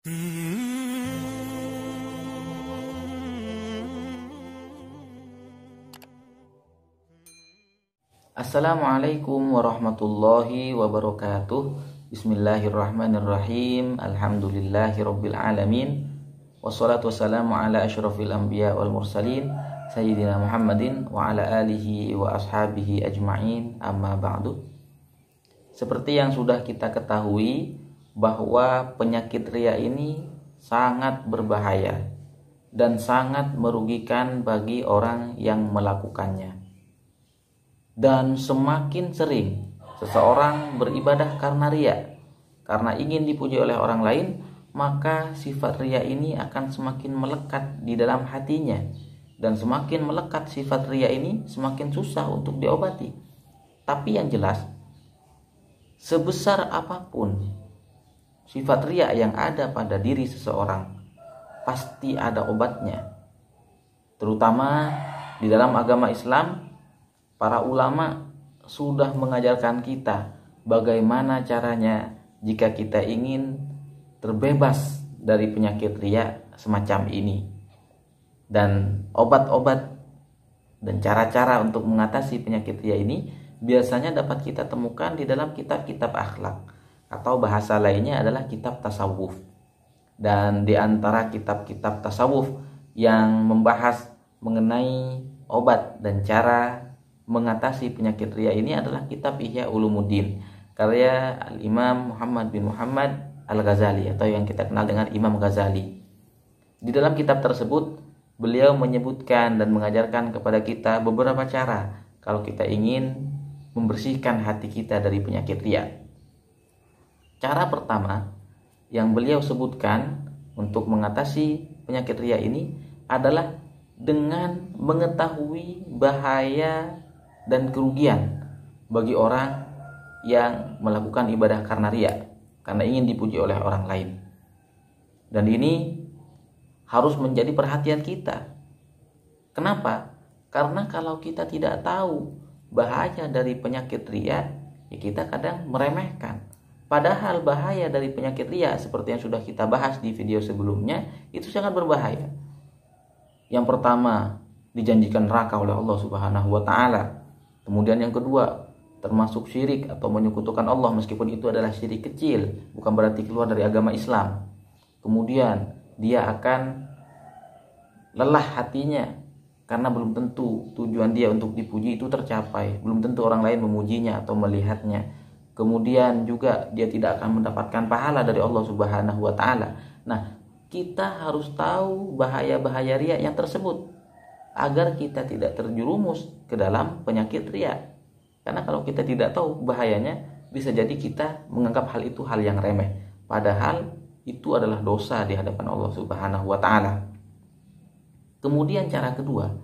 Assalamualaikum warahmatullahi wabarakatuh. Bismillahirrahmanirrahim. Alhamdulillahirabbil alamin. Wassalatu wassalamu ala asyrafil anbiya wal mursalin sayyidina Muhammadin wa ala alihi wa ashabihi ajma'in. Amma ba'du. Seperti yang sudah kita ketahui bahwa penyakit ria ini sangat berbahaya dan sangat merugikan bagi orang yang melakukannya. Dan semakin sering seseorang beribadah karena ria, karena ingin dipuji oleh orang lain, maka sifat ria ini akan semakin melekat di dalam hatinya. Dan semakin melekat sifat ria ini, semakin susah untuk diobati. Tapi yang jelas, sebesar apapun sifat ria yang ada pada diri seseorang, pasti ada obatnya. Terutama di dalam agama Islam, para ulama sudah mengajarkan kita bagaimana caranya jika kita ingin terbebas dari penyakit ria semacam ini. Dan obat-obat dan cara-cara untuk mengatasi penyakit ria ini biasanya dapat kita temukan di dalam kitab-kitab akhlak, atau bahasa lainnya adalah kitab tasawuf. Dan di antara kitab-kitab tasawuf yang membahas mengenai obat dan cara mengatasi penyakit ria ini adalah kitab Ihya Ulumuddin karya Al-Imam Muhammad bin Muhammad Al-Ghazali, atau yang kita kenal dengan Imam Ghazali. Di dalam kitab tersebut beliau menyebutkan dan mengajarkan kepada kita beberapa cara kalau kita ingin membersihkan hati kita dari penyakit ria. Cara pertama yang beliau sebutkan untuk mengatasi penyakit ria ini adalah dengan mengetahui bahaya dan kerugian bagi orang yang melakukan ibadah karena ria, karena ingin dipuji oleh orang lain. Dan ini harus menjadi perhatian kita. Kenapa? Karena kalau kita tidak tahu bahaya dari penyakit ria, ya kita kadang meremehkan. Padahal bahaya dari penyakit ria seperti yang sudah kita bahas di video sebelumnya itu sangat berbahaya. Yang pertama, dijanjikan neraka oleh Allah Subhanahu wa taala. Kemudian yang kedua, termasuk syirik atau menyekutukan Allah, meskipun itu adalah syirik kecil, bukan berarti keluar dari agama Islam. Kemudian dia akan lelah hatinya karena belum tentu tujuan dia untuk dipuji itu tercapai, belum tentu orang lain memujinya atau melihatnya. Kemudian juga dia tidak akan mendapatkan pahala dari Allah Subhanahu wa taala. Nah, kita harus tahu bahaya-bahaya ria yang tersebut agar kita tidak terjerumus ke dalam penyakit ria. Karena kalau kita tidak tahu bahayanya, bisa jadi kita menganggap hal itu hal yang remeh, padahal itu adalah dosa di hadapan Allah Subhanahu wa taala. Kemudian cara kedua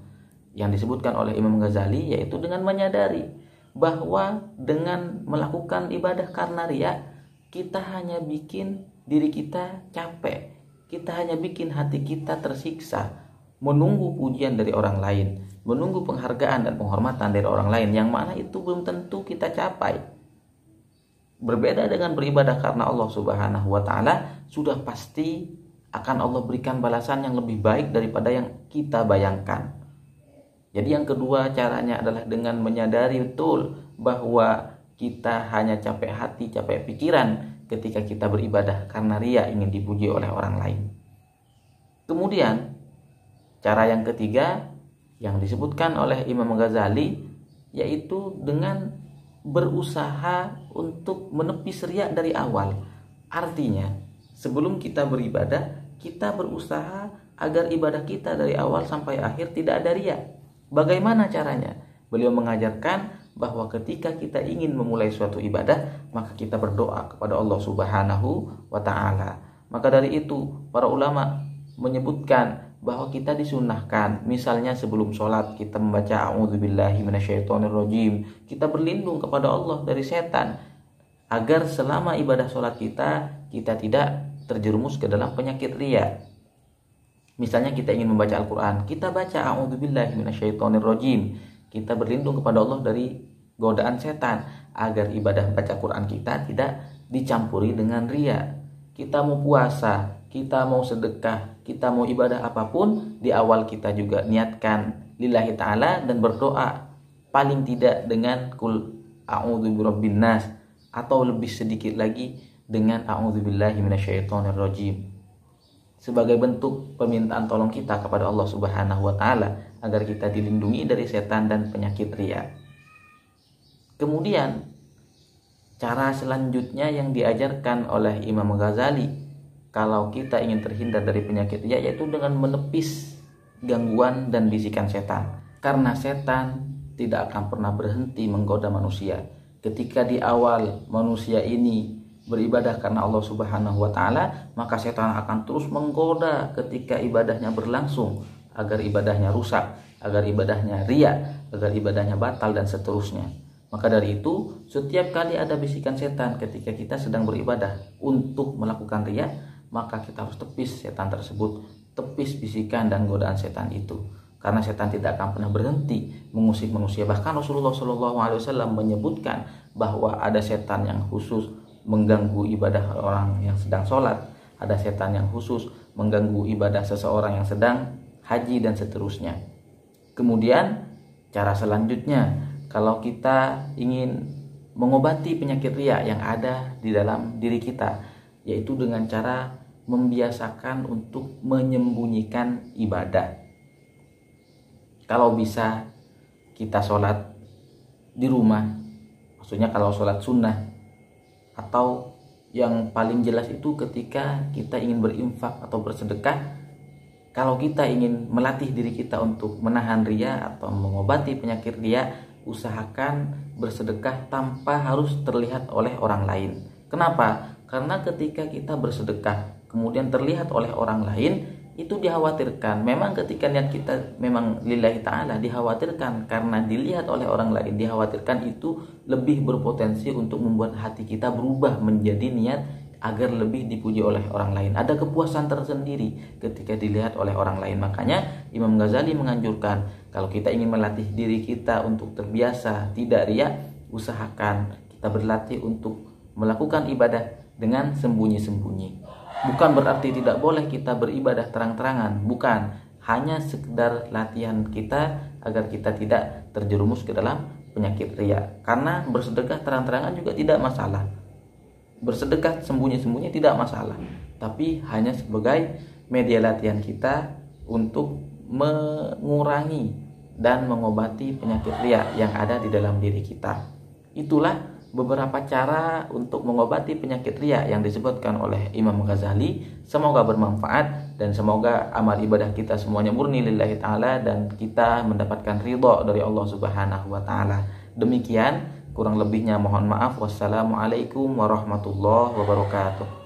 yang disebutkan oleh Imam Ghazali yaitu dengan menyadari bahwa dengan melakukan ibadah karena ria, kita hanya bikin diri kita capek, kita hanya bikin hati kita tersiksa, menunggu pujian dari orang lain, menunggu penghargaan dan penghormatan dari orang lain, yang mana itu belum tentu kita capai. Berbeda dengan beribadah karena Allah Subhanahu wa taala, sudah pasti akan Allah berikan balasan yang lebih baik daripada yang kita bayangkan. Jadi yang kedua caranya adalah dengan menyadari betul bahwa kita hanya capek hati, capek pikiran ketika kita beribadah karena ria, ingin dipuji oleh orang lain. Kemudian cara yang ketiga yang disebutkan oleh Imam Ghazali yaitu dengan berusaha untuk menepis ria dari awal. Artinya, sebelum kita beribadah, kita berusaha agar ibadah kita dari awal sampai akhir tidak ada ria. Bagaimana caranya? Beliau mengajarkan bahwa ketika kita ingin memulai suatu ibadah, maka kita berdoa kepada Allah Subhanahu wa taala. Maka dari itu, para ulama menyebutkan bahwa kita disunahkan, misalnya sebelum sholat kita membaca a'udzubillahi minasyaitonirrajim, kita berlindung kepada Allah dari setan, agar selama ibadah sholat kita tidak terjerumus ke dalam penyakit ria. Misalnya kita ingin membaca Al-Quran, kita baca a'udzubillahi minasyaitonirrajim, kita berlindung kepada Allah dari godaan setan, agar ibadah baca Quran kita tidak dicampuri dengan ria. Kita mau puasa, kita mau sedekah, kita mau ibadah apapun, di awal kita juga niatkan lillahi ta'ala dan berdoa paling tidak dengan kul a'udzu birabbin nas, atau lebih sedikit lagi dengan a'udzubillahi minasyaitonirrajim, sebagai bentuk permintaan tolong kita kepada Allah Subhanahu wa taala agar kita dilindungi dari setan dan penyakit riya. Kemudian cara selanjutnya yang diajarkan oleh Imam Ghazali kalau kita ingin terhindar dari penyakit riya, yaitu dengan menepis gangguan dan bisikan setan. Karena setan tidak akan pernah berhenti menggoda manusia. Ketika di awal manusia ini beribadah karena Allah Subhanahu wa taala, maka setan akan terus menggoda ketika ibadahnya berlangsung agar ibadahnya rusak, agar ibadahnya riya, agar ibadahnya batal dan seterusnya. Maka dari itu, setiap kali ada bisikan setan ketika kita sedang beribadah untuk melakukan riya, maka kita harus tepis setan tersebut, tepis bisikan dan godaan setan itu. Karena setan tidak akan pernah berhenti mengusik manusia. Bahkan Rasulullah SAW menyebutkan bahwa ada setan yang khusus mengganggu ibadah orang yang sedang sholat, ada setan yang khusus mengganggu ibadah seseorang yang sedang haji dan seterusnya. Kemudian cara selanjutnya, kalau kita ingin mengobati penyakit riya yang ada di dalam diri kita, yaitu dengan cara membiasakan untuk menyembunyikan ibadah. Kalau bisa kita sholat di rumah, maksudnya kalau sholat sunnah, atau yang paling jelas itu ketika kita ingin berinfak atau bersedekah. Kalau kita ingin melatih diri kita untuk menahan riya atau mengobati penyakit riya, usahakan bersedekah tanpa harus terlihat oleh orang lain. Kenapa? Karena ketika kita bersedekah kemudian terlihat oleh orang lain, itu dikhawatirkan. Memang ketika niat kita memang lillahi ta'ala, dikhawatirkan karena dilihat oleh orang lain, dikhawatirkan itu lebih berpotensi untuk membuat hati kita berubah menjadi niat agar lebih dipuji oleh orang lain. Ada kepuasan tersendiri ketika dilihat oleh orang lain. Makanya Imam Ghazali menganjurkan, kalau kita ingin melatih diri kita untuk terbiasa tidak riya, usahakan kita berlatih untuk melakukan ibadah dengan sembunyi-sembunyi. Bukan berarti tidak boleh kita beribadah terang-terangan, bukan. Hanya sekedar latihan kita agar kita tidak terjerumus ke dalam penyakit riya. Karena bersedekah terang-terangan juga tidak masalah, bersedekah sembunyi-sembunyi tidak masalah, tapi hanya sebagai media latihan kita untuk mengurangi dan mengobati penyakit riya yang ada di dalam diri kita. Itulah beberapa cara untuk mengobati penyakit riya yang disebutkan oleh Imam Ghazali. Semoga bermanfaat dan semoga amal ibadah kita semuanya murni lillahi ta'ala dan kita mendapatkan ridha dari Allah Subhanahu wa ta'ala. Demikian, kurang lebihnya mohon maaf. Wassalamualaikum warahmatullahi wabarakatuh.